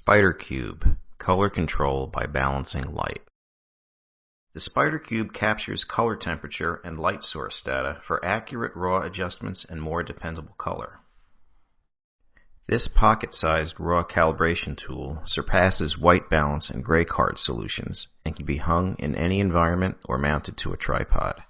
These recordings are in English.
Spyder Cube, color control by balancing light. The Spyder Cube captures color temperature and light source data for accurate raw adjustments and more dependable color. This pocket-sized raw calibration tool surpasses white balance and gray card solutions and can be hung in any environment or mounted to a tripod.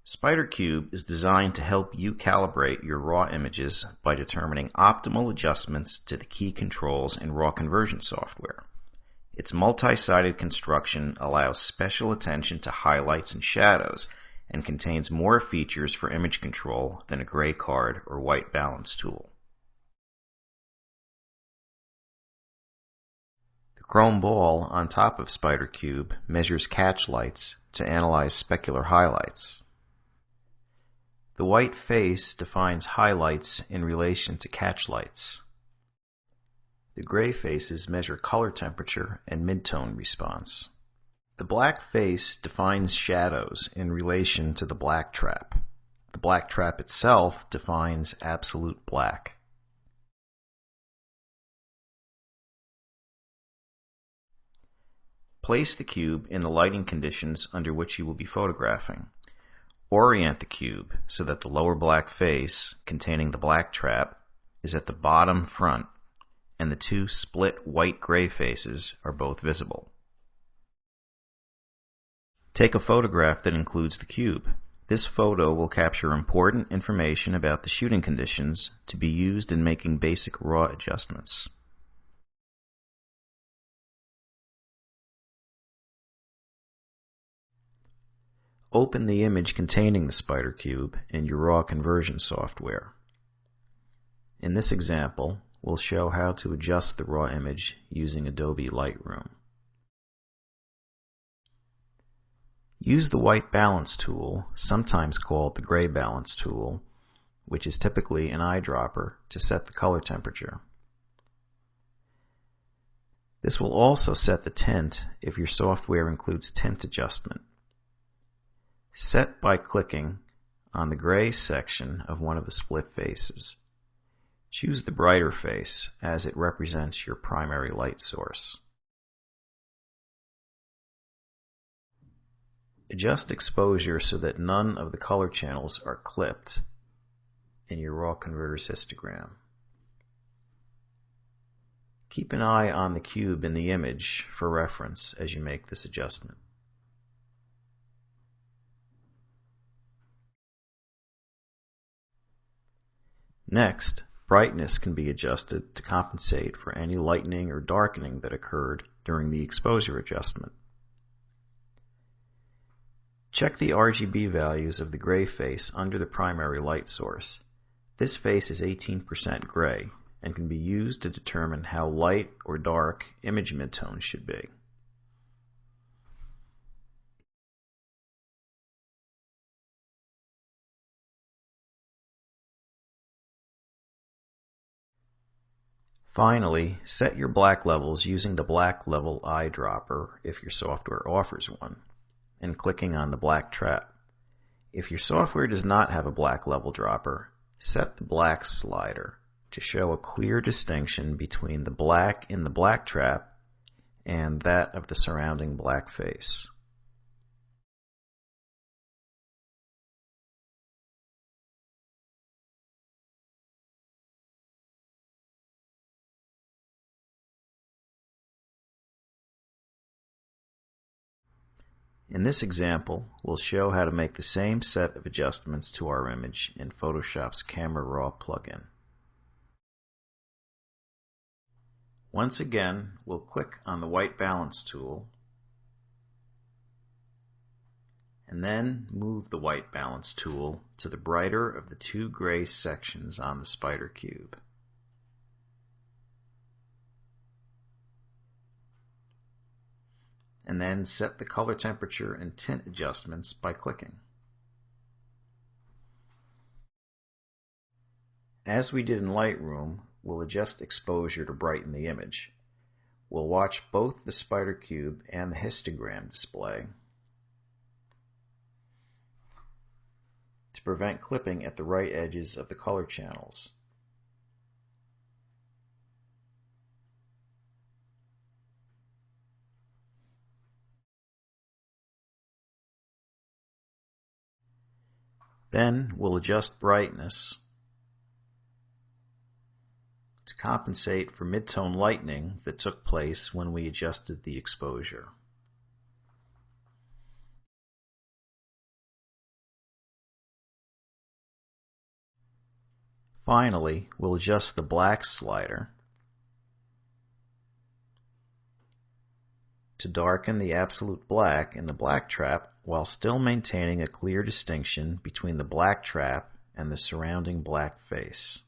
Spyder Cube is designed to help you calibrate your raw images by determining optimal adjustments to the key controls in raw conversion software. Its multi-sided construction allows special attention to highlights and shadows and contains more features for image control than a gray card or white balance tool. The chrome ball on top of Spyder Cube measures catch lights to analyze specular highlights. The white face defines highlights in relation to catch lights. The gray faces measure color temperature and midtone response. The black face defines shadows in relation to the black trap. The black trap itself defines absolute black. Place the cube in the lighting conditions under which you will be photographing. Orient the cube so that the lower black face, containing the black trap, is at the bottom front, and the two split white-gray faces are both visible. Take a photograph that includes the cube. This photo will capture important information about the shooting conditions to be used in making basic raw adjustments. Open the image containing the Spyder Cube in your raw conversion software. In this example, we'll show how to adjust the raw image using Adobe Lightroom. Use the white balance tool, sometimes called the gray balance tool, which is typically an eyedropper, to set the color temperature. This will also set the tint if your software includes tint adjustment. Set by clicking on the gray section of one of the split faces. Choose the brighter face as it represents your primary light source. Adjust exposure so that none of the color channels are clipped in your raw converter's histogram. Keep an eye on the cube in the image for reference as you make this adjustment. Next, brightness can be adjusted to compensate for any lightening or darkening that occurred during the exposure adjustment. Check the RGB values of the gray face under the primary light source. This face is 18% gray and can be used to determine how light or dark image midtones should be. Finally, set your black levels using the black level eyedropper if your software offers one, and clicking on the black trap. If your software does not have a black level dropper, set the black slider to show a clear distinction between the black in the black trap and that of the surrounding black face. In this example, we'll show how to make the same set of adjustments to our image in Photoshop's Camera Raw plugin. Once again, we'll click on the white balance tool and then move the white balance tool to the brighter of the two gray sections on the Spyder Cube. And then set the color temperature and tint adjustments by clicking. As we did in Lightroom, we'll adjust exposure to brighten the image. We'll watch both the Spyder Cube and the histogram display to prevent clipping at the right edges of the color channels. Then we'll adjust brightness to compensate for mid-tone lightening that took place when we adjusted the exposure. Finally, we'll adjust the black slider to darken the absolute black in the black trap while still maintaining a clear distinction between the black trap and the surrounding black face.